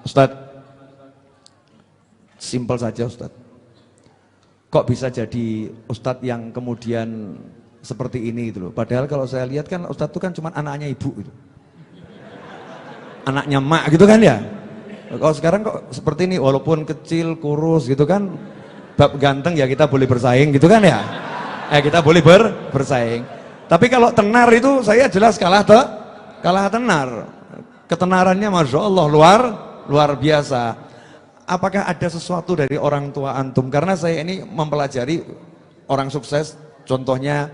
Ustadz, simpel saja Ustadz. Kok bisa jadi Ustadz yang kemudian seperti ini gitu loh. Padahal kalau saya lihat kan Ustadz itu kan cuma anaknya ibu gitu. Anaknya mak gitu kan ya. Kalau sekarang kok seperti ini, walaupun kecil, kurus gitu kan, bab ganteng ya kita boleh bersaing gitu kan ya. Kita boleh bersaing. Tapi kalau tenar itu saya jelas kalah tenar. Ketenarannya Masya Allah luar biasa. Apakah ada sesuatu dari orang tua antum? Karena saya ini mempelajari orang sukses, contohnya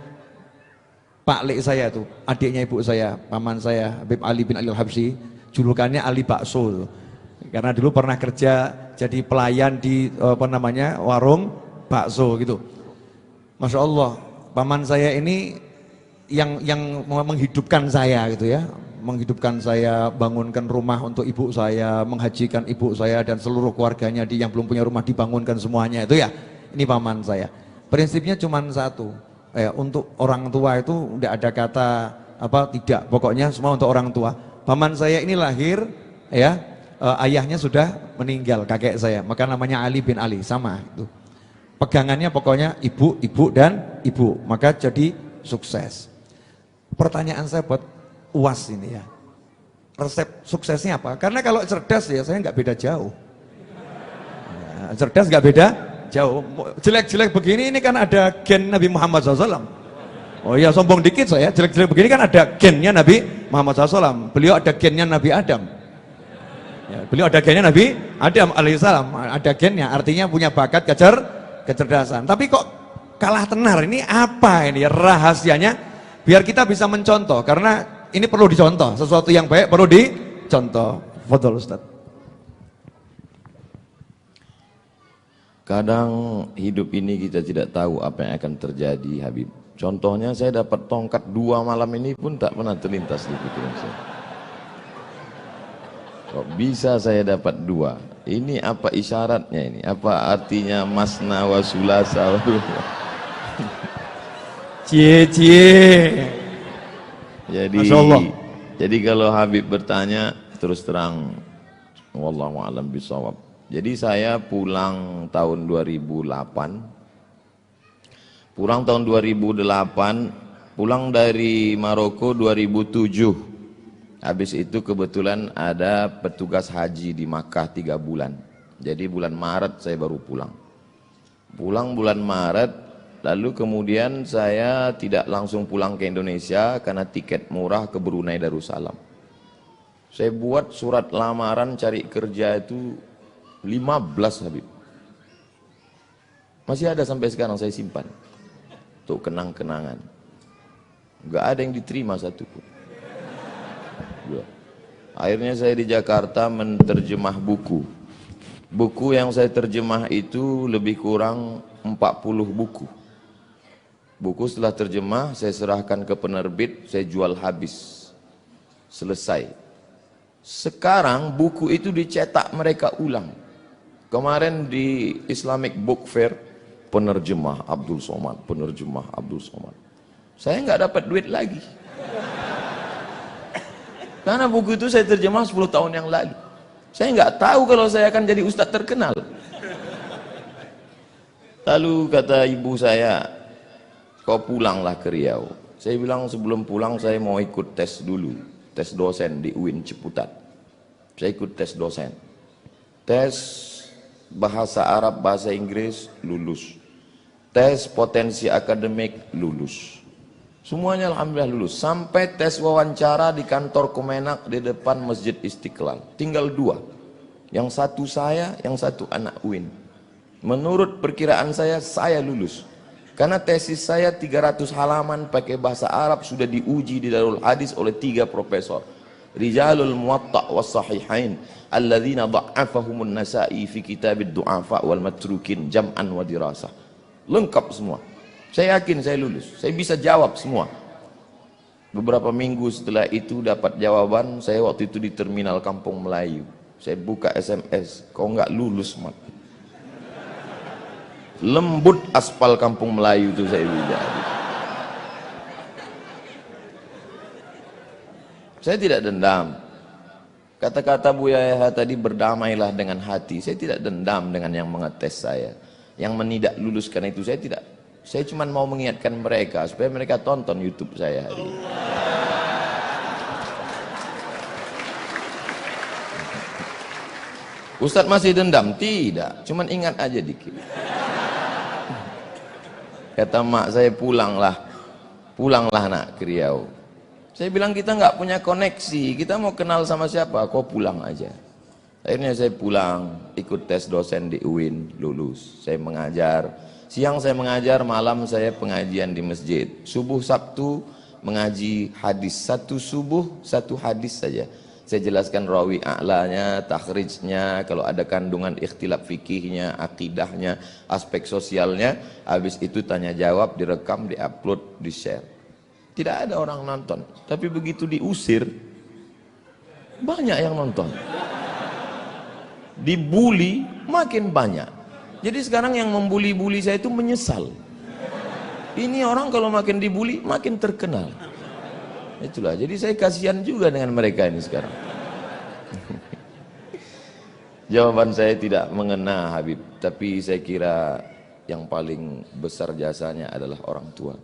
Pak Lek saya tuh, adiknya ibu saya, paman saya, Habib Ali bin Ali Al-Habsyi, julukannya Ali Bakso. Karena dulu pernah kerja jadi pelayan di warung bakso gitu. Masya Allah, paman saya ini yang menghidupkan saya gitu ya, menghidupkan saya, bangunkan rumah untuk ibu saya, menghajikan ibu saya dan seluruh keluarganya yang belum punya rumah dibangunkan semuanya itu ya. Ini paman saya. Prinsipnya cuma satu, untuk orang tua itu tidak ada kata tidak, pokoknya semua untuk orang tua. Paman saya ini lahir ayahnya sudah meninggal, kakek saya, maka namanya Ali bin Ali, sama itu. Pegangannya pokoknya ibu, ibu dan ibu, maka jadi sukses. Pertanyaan saya buat UAS ini ya, resep suksesnya apa? Karena kalau cerdas ya saya nggak beda jauh. Cerdas nggak beda jauh. Jelek-jelek begini ini kan ada gen Nabi Muhammad SAW. Oh iya, sombong dikit saya, jelek-jelek begini kan ada gennya Nabi Muhammad SAW. Beliau ada gennya Nabi Adam. Ya, beliau ada gennya Nabi Adam alaihissalam, ada gennya, artinya punya bakat kecerdasan. Tapi kok kalah tenar, ini apa ini rahasianya? Biar kita bisa mencontoh, karena ini perlu dicontoh, sesuatu yang baik perlu dicontoh. Fadhol Ustaz. Kadang hidup ini kita tidak tahu apa yang akan terjadi, Habib. Contohnya saya dapat tongkat 2 malam ini pun tak pernah terlintas di pikiran saya. Kok bisa saya dapat 2? Ini apa isyaratnya ini? Apa artinya masna wa sulasa? Cie. Jadi kalau Habib bertanya terus terang, wallahu a'lam bishawab. Jadi saya pulang tahun 2008. Pulang tahun 2008, pulang dari Maroko 2007. Habis itu kebetulan ada petugas haji di Makkah 3 bulan. Jadi bulan Maret saya baru pulang. Pulang bulan Maret, lalu kemudian saya tidak langsung pulang ke Indonesia karena tiket murah ke Brunei Darussalam. Saya buat surat lamaran cari kerja itu 15, Habib. Masih ada sampai sekarang saya simpan. Untuk kenang-kenangan. Enggak ada yang diterima satupun. Akhirnya saya di Jakarta menerjemah buku. Buku yang saya terjemah itu lebih kurang 40 buku. Buku setelah terjemah saya serahkan ke penerbit, saya jual habis. Selesai. Sekarang buku itu dicetak mereka ulang. Kemarin di Islamic Book Fair, penerjemah Abdul Somad, penerjemah Abdul Somad. Saya nggak dapat duit lagi. Karena buku itu saya terjemah 10 tahun yang lalu. Saya nggak tahu kalau saya akan jadi ustadz terkenal. Lalu kata ibu saya, kau pulanglah ke Riau. Saya bilang sebelum pulang saya mau ikut tes dulu, tes dosen di UIN Ciputat. Saya ikut tes dosen. Tes bahasa Arab, bahasa Inggris, lulus. Tes potensi akademik, lulus. Semuanya alhamdulillah lulus. Sampai tes wawancara di kantor Kemenak di depan Masjid Istiqlal. Tinggal 2. Yang satu saya, yang satu anak UIN. Menurut perkiraan saya lulus. Karena tesis saya 300 halaman pakai bahasa Arab sudah diuji di Darul Hadis oleh 3 profesor. Rijalul Muwatta' was Sahihain alladzina dha'afahumun Nasa'i fi kitabid du'afa wal matrukin jam'an wa dirasah. Lengkap semua. Saya yakin saya lulus. Saya bisa jawab semua. Beberapa minggu setelah itu dapat jawaban, saya waktu itu di terminal Kampung Melayu. Saya buka SMS, kau nggak lulus, Mat. Lembut aspal Kampung Melayu itu saya bilang. Saya tidak dendam. Kata-kata Buya Yahya tadi, berdamailah dengan hati. Saya tidak dendam dengan yang mengetes saya, yang menidak lulus, karena itu saya tidak. Saya cuma mau mengingatkan mereka supaya mereka tonton YouTube saya hari ini. Ustadz masih dendam? Tidak, cuman ingat aja dikit. Kata mak saya, pulanglah nak ke Riau. Saya bilang, kita nggak punya koneksi, kita mau kenal sama siapa? Kau pulang aja. Akhirnya saya pulang, ikut tes dosen di UIN, lulus. Saya mengajar, siang saya mengajar, malam saya pengajian di masjid. Subuh Sabtu mengaji hadis, satu subuh satu hadis saja. Saya jelaskan rawi a'lanya, takhrijnya, kalau ada kandungan ikhtilaf fikihnya, akidahnya, aspek sosialnya. Habis itu tanya jawab, direkam, diupload, di-share. Tidak ada orang nonton, tapi begitu diusir, banyak yang nonton. Dibully, makin banyak. Jadi sekarang yang membuli-buli saya itu menyesal. Ini orang kalau makin dibully, makin terkenal. Itulah, jadi saya kasihan juga dengan mereka ini sekarang. Jawaban saya tidak mengena Habib, tapi saya kira yang paling besar jasanya adalah orang tua.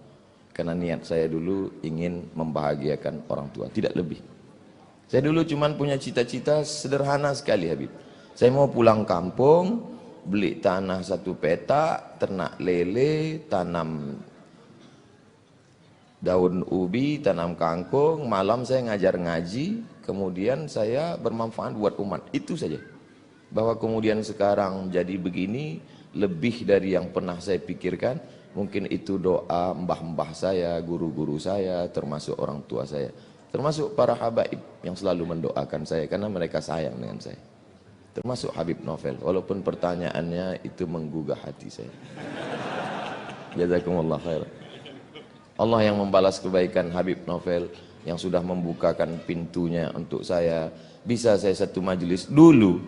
Karena niat saya dulu ingin membahagiakan orang tua, tidak lebih. Saya dulu cuma punya cita-cita sederhana sekali Habib. Saya mau pulang kampung, beli tanah 1 petak, ternak lele, tanam daun ubi, tanam kangkung, malam saya ngajar ngaji, kemudian saya bermanfaat buat umat. Itu saja. Bahwa kemudian sekarang jadi begini, lebih dari yang pernah saya pikirkan. Mungkin itu doa mbah-mbah saya, guru-guru saya, termasuk orang tua saya, termasuk para habaib yang selalu mendoakan saya karena mereka sayang dengan saya, termasuk Habib Novel, walaupun pertanyaannya itu menggugah hati saya. Jazakumullah khair. Allah yang membalas kebaikan Habib Novel yang sudah membukakan pintunya untuk saya. Bisa saya satu majelis dulu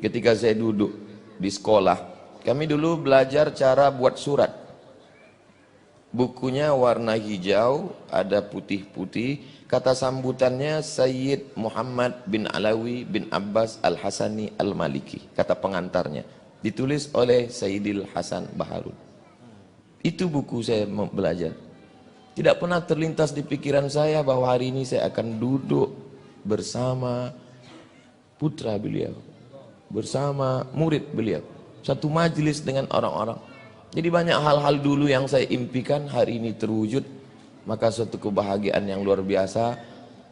ketika saya duduk di sekolah, kami dulu belajar cara buat surat. Bukunya warna hijau, ada putih-putih. Kata sambutannya Sayyid Muhammad bin Alawi bin Abbas Al-Hasani Al-Maliki. Kata pengantarnya. Ditulis oleh Sayyidil Hasan Baharun. Itu buku saya belajar. Tidak pernah terlintas di pikiran saya bahwa hari ini saya akan duduk bersama putra beliau, bersama murid beliau, satu majelis dengan orang-orang. Jadi banyak hal-hal dulu yang saya impikan hari ini terwujud, maka suatu kebahagiaan yang luar biasa.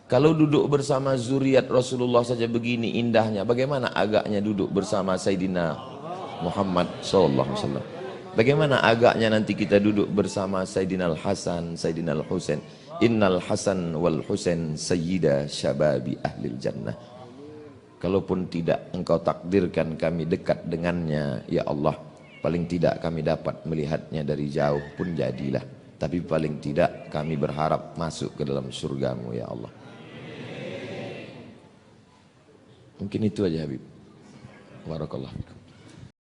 Kalau duduk bersama zuriat Rasulullah saja begini indahnya, bagaimana agaknya duduk bersama Sayyidina Muhammad SAW. Bagaimana agaknya nanti kita duduk bersama Sayyidina Al-Hasan, Sayyidina Al-Husain. Innal Hasan wal Husain sayyida syababi ahlil jannah. Kalaupun tidak engkau takdirkan kami dekat dengannya, ya Allah, paling tidak kami dapat melihatnya dari jauh pun jadilah. Tapi paling tidak kami berharap masuk ke dalam surgamu ya Allah. Mungkin itu aja Habib. Barakallahu fikum.